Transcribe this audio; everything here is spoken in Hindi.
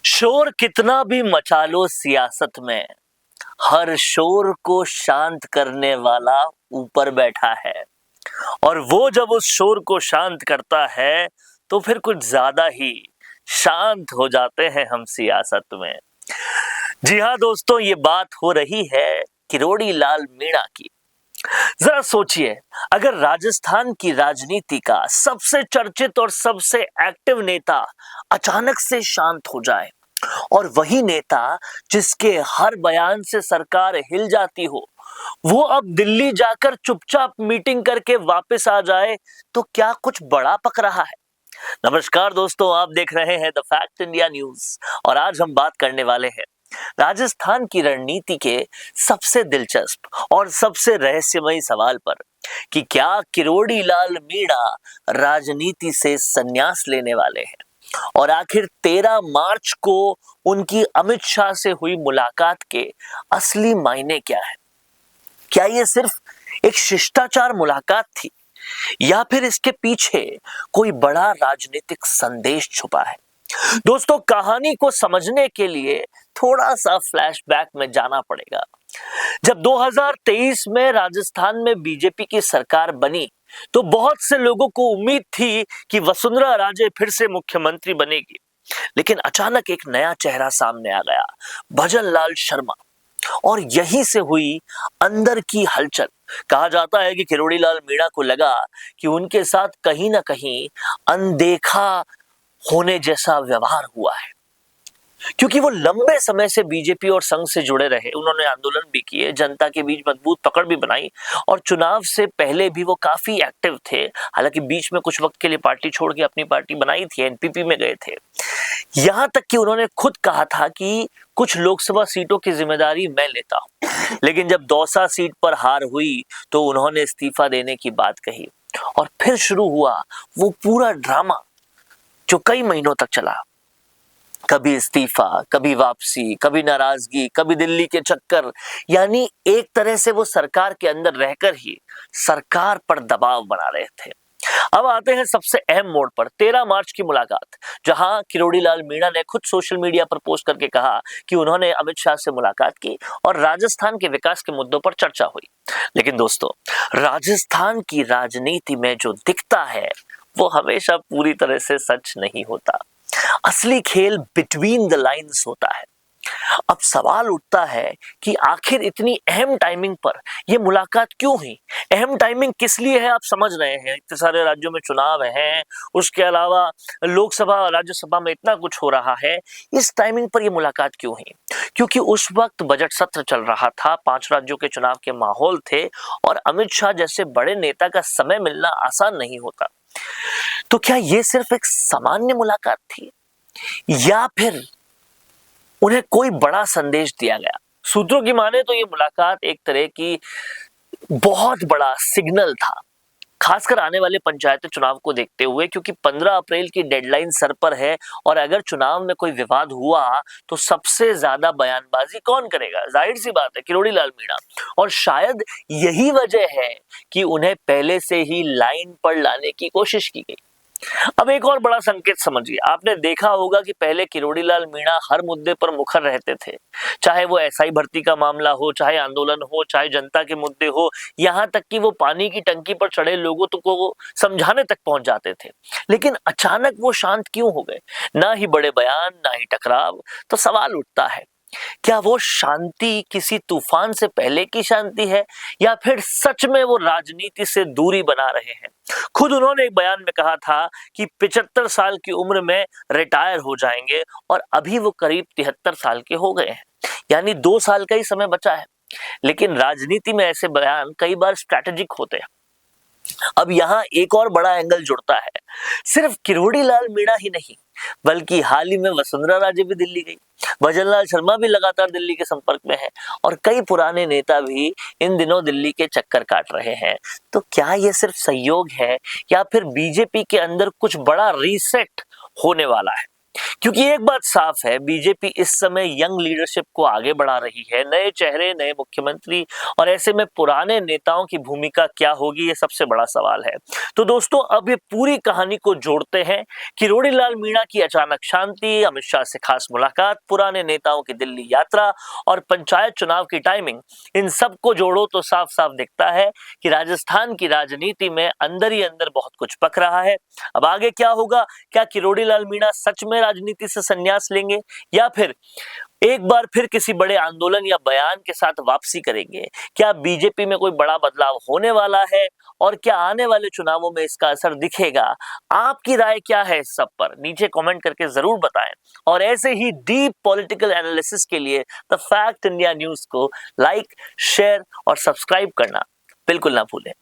शोर कितना भी मचा लो सियासत में, हर शोर को शांत करने वाला ऊपर बैठा है। और वो जब उस शोर को शांत करता है तो फिर कुछ ज्यादा ही शांत हो जाते हैं हम सियासत में। जी हाँ दोस्तों, ये बात हो रही है किरोड़ी लाल मीणा की। जरा सोचिए, अगर राजस्थान की राजनीति का सबसे चर्चित और सबसे एक्टिव नेता अचानक से शांत हो जाए, और वही नेता जिसके हर बयान से सरकार हिल जाती हो, वो अब दिल्ली जाकर चुपचाप मीटिंग करके वापस आ जाए, तो क्या कुछ बड़ा पक रहा है? नमस्कार दोस्तों, आप देख रहे हैं द फैक्ट इंडिया न्यूज और आज हम बात करने वाले हैं राजस्थान की रणनीति के सबसे दिलचस्प और सबसे रहस्यमयी सवाल पर कि क्या किरोड़ी लाल मीणा राजनीति से संन्यास लेने वाले हैं, और आखिर 13 मार्च को उनकी अमित शाह से हुई मुलाकात के असली मायने क्या है। क्या ये सिर्फ एक शिष्टाचार मुलाकात थी, या फिर इसके पीछे कोई बड़ा राजनीतिक संदेश छुपा है? दोस्तों, कहानी को समझने के लिए थोड़ा सा फ्लैशबैक में जाना पड़ेगा। जब 2023 में राजस्थान में बीजेपी की सरकार बनी, तो बहुत से लोगों को उम्मीद थी कि वसुंधरा राजे फिर से मुख्यमंत्री बनेगी। लेकिन अचानक एक नया चेहरा सामने आ गया, भजन लाल शर्मा। और यहीं से हुई अंदर की हलचल। कहा जाता है कि किरोड़ी लाल मीणा को लगा कि उनके साथ कहीं ना कहीं अनदेखा होने जैसा व्यवहार हुआ है, क्योंकि वो लंबे समय से बीजेपी और संघ से जुड़े रहे। उन्होंने आंदोलन भी किए, जनता के बीच मजबूत पकड़ भी बनाई, और चुनाव से पहले भी वो काफी एक्टिव थे। हालांकि बीच में कुछ वक्त के लिए पार्टी छोड़ के अपनी पार्टी बनाई थी, एनपीपी में गए थे। यहां तक कि उन्होंने खुद कहा था कि कुछ लोकसभा सीटों की जिम्मेदारी मैं लेता हूं। लेकिन जब दौसा सीट पर हार हुई तो उन्होंने इस्तीफा देने की बात कही, और फिर शुरू हुआ वो पूरा ड्रामा जो कई महीनों तक चला। कभी इस्तीफा, कभी वापसी, कभी नाराजगी, कभी दिल्ली के चक्कर। यानी एक तरह से वो सरकार के अंदर रहकर ही सरकार पर दबाव बना रहे थे। अब आते हैं सबसे अहम मोड़ पर, 13 मार्च की मुलाकात, जहां किरोड़ी लाल मीणा ने खुद सोशल मीडिया पर पोस्ट करके कहा कि उन्होंने अमित शाह से मुलाकात की और राजस्थान के विकास के मुद्दों पर चर्चा हुई। लेकिन दोस्तों, राजस्थान की राजनीति में जो दिखता है वो हमेशा पूरी तरह से सच नहीं होता। असली खेल बिटवीन द लाइंस होता है। अब सवाल उठता है कि आखिर इतनी अहम टाइमिंग पर यह मुलाकात क्यों हुई? अहम टाइमिंग किस लिए है? आप समझ रहे हैं, इतने सारे राज्यों में चुनाव हैं, उसके अलावा लोकसभा राज्यसभा में इतना कुछ हो रहा है। इस टाइमिंग पर यह मुलाकात क्यों हुई? क्योंकि उस वक्त बजट सत्र चल रहा था, 5 राज्यों के चुनाव के माहौल थे, और अमित शाह जैसे बड़े नेता का समय मिलना आसान नहीं होता। तो क्या यह सिर्फ एक सामान्य मुलाकात थी, या फिर उन्हें कोई बड़ा संदेश दिया गया? सूत्रों की माने तो ये मुलाकात एक तरह की बहुत बड़ा सिग्नल था, खासकर आने वाले पंचायती चुनाव को देखते हुए, क्योंकि 15 अप्रैल की डेडलाइन सर पर है। और अगर चुनाव में कोई विवाद हुआ तो सबसे ज्यादा बयानबाजी कौन करेगा? जाहिर सी बात है, किरोड़ी लाल मीणा। और शायद यही वजह है कि उन्हें पहले से ही लाइन पर लाने की कोशिश की गई। अब एक और बड़ा संकेत समझिए। आपने देखा होगा कि पहले किरोड़ी लाल मीणा हर मुद्दे पर मुखर रहते थे, चाहे वो एसआई भर्ती का मामला हो, चाहे आंदोलन हो, चाहे जनता के मुद्दे हो, यहाँ तक कि वो पानी की टंकी पर चढ़े लोगों को वो समझाने तक पहुंच जाते थे। लेकिन अचानक वो शांत क्यों हो गए? ना ही बड़े बयान, ना ही टकराव। तो सवाल उठता है, क्या वो शांति किसी तूफान से पहले की शांति है, या फिर सच में वो राजनीति से दूरी बना रहे हैं? खुद उन्होंने एक बयान में कहा था कि 75 साल की उम्र में रिटायर हो जाएंगे, और अभी वो करीब 73 साल के हो गए हैं। यानी 2 साल का ही समय बचा है। लेकिन राजनीति में ऐसे बयान कई बार स्ट्रैटेजिक होते हैं। अब यहाँ एक और बड़ा एंगल जुड़ता है। सिर्फ किरोड़ी लाल मीणा ही नहीं, बल्कि हाल ही में वसुंधरा राजे भी दिल्ली गई, भजन लाल शर्मा भी लगातार दिल्ली के संपर्क में है, और कई पुराने नेता भी इन दिनों दिल्ली के चक्कर काट रहे हैं। तो क्या ये सिर्फ संयोग है, या फिर बीजेपी के अंदर कुछ बड़ा रीसेट होने वाला है? क्योंकि एक बात साफ है, बीजेपी इस समय यंग लीडरशिप को आगे बढ़ा रही है, नए चेहरे, नए मुख्यमंत्री, और ऐसे में पुराने नेताओं की भूमिका क्या होगी, ये सबसे बड़ा सवाल है। तो दोस्तों, अब ये पूरी कहानी को जोड़ते हैं कि रोड़ीलाल मीणा की अचानक शांति, अमित शाह से खास मुलाकात, पुराने नेताओं की दिल्ली यात्रा और पंचायत चुनाव की टाइमिंग, इन सब को जोड़ो तो साफ साफ दिखता है कि राजस्थान की राजनीति में अंदर ही अंदर बहुत कुछ पक रहा है। अब आगे क्या होगा? क्या किरोड़ीलाल मीणा सच में राजनीति से संन्यास लेंगे, या फिर एक बार फिर किसी बड़े आंदोलन या बयान के साथ वापसी करेंगे? क्या बीजेपी में कोई बड़ा बदलाव होने वाला है, और क्या आने वाले चुनावों में इसका असर दिखेगा? आपकी राय क्या है इस सब पर? नीचे कमेंट करके जरूर बताएं। और ऐसे ही डीप पॉलिटिकल एनालिसिस के लिए द फैक्ट इंडिया न्यूज को लाइक, शेयर और सब्सक्राइब करना बिल्कुल ना भूलें।